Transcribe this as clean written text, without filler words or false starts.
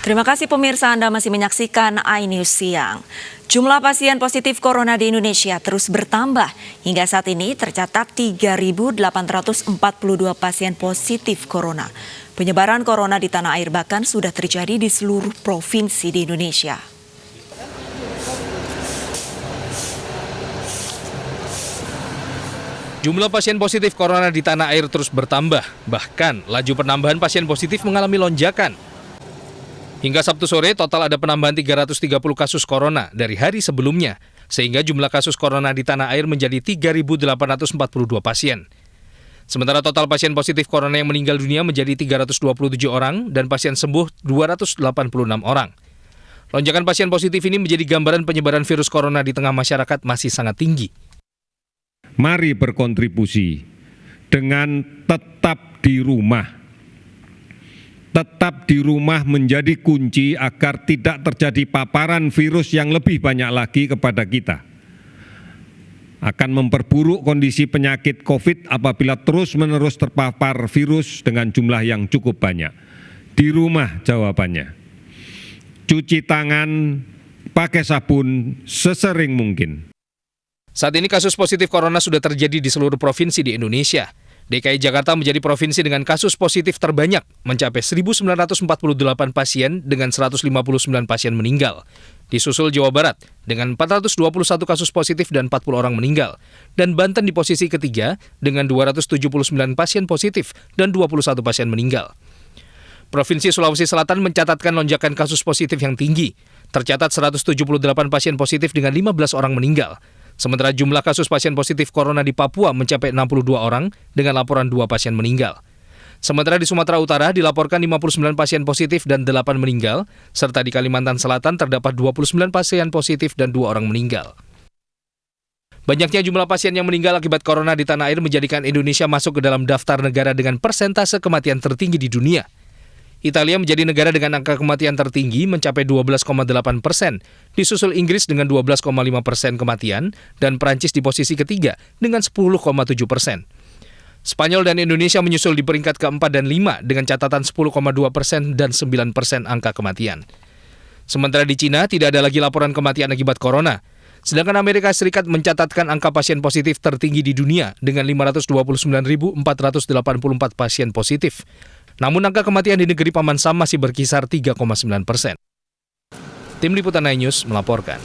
Terima kasih pemirsa, Anda masih menyaksikan iNews Siang. Jumlah pasien positif corona di Indonesia terus bertambah. Hingga saat ini tercatat 3.842 pasien positif corona. Penyebaran corona di tanah air bahkan sudah terjadi di seluruh provinsi di Indonesia. Jumlah pasien positif corona di tanah air terus bertambah. Bahkan laju penambahan pasien positif mengalami lonjakan. Hingga Sabtu sore, total ada penambahan 330 kasus corona dari hari sebelumnya, sehingga jumlah kasus corona di tanah air menjadi 3.842 pasien. Sementara total pasien positif corona yang meninggal dunia menjadi 327 orang dan pasien sembuh 286 orang. Lonjakan pasien positif ini menjadi gambaran penyebaran virus corona di tengah masyarakat masih sangat tinggi. Mari berkontribusi dengan tetap di rumah. Tetap di rumah menjadi kunci agar tidak terjadi paparan virus yang lebih banyak lagi kepada kita. Akan memperburuk kondisi penyakit COVID apabila terus-menerus terpapar virus dengan jumlah yang cukup banyak. Di rumah jawabannya. Cuci tangan, pakai sabun sesering mungkin. Saat ini kasus positif corona sudah terjadi di seluruh provinsi di Indonesia. DKI Jakarta menjadi provinsi dengan kasus positif terbanyak, mencapai 1.948 pasien dengan 159 pasien meninggal. Disusul Jawa Barat dengan 421 kasus positif dan 40 orang meninggal. Dan Banten di posisi ketiga dengan 279 pasien positif dan 21 pasien meninggal. Provinsi Sulawesi Selatan mencatatkan lonjakan kasus positif yang tinggi. Tercatat 178 pasien positif dengan 15 orang meninggal. Sementara jumlah kasus pasien positif corona di Papua mencapai 62 orang dengan laporan 2 pasien meninggal. Sementara di Sumatera Utara dilaporkan 59 pasien positif dan 8 meninggal, serta di Kalimantan Selatan terdapat 29 pasien positif dan 2 orang meninggal. Banyaknya jumlah pasien yang meninggal akibat corona di tanah air menjadikan Indonesia masuk ke dalam daftar negara dengan persentase kematian tertinggi di dunia. Italia menjadi negara dengan angka kematian tertinggi mencapai 12,8%, disusul Inggris dengan 12,5% kematian, dan Prancis di posisi ketiga dengan 10,7%. Spanyol dan Indonesia menyusul di peringkat keempat dan 5 dengan catatan 10,2% dan 9% angka kematian. Sementara di Cina tidak ada lagi laporan kematian akibat corona. Sedangkan Amerika Serikat mencatatkan angka pasien positif tertinggi di dunia dengan 529.484 pasien positif. Namun angka kematian di negeri Paman Sam masih berkisar 3,9%. Tim Liputan iNews melaporkan.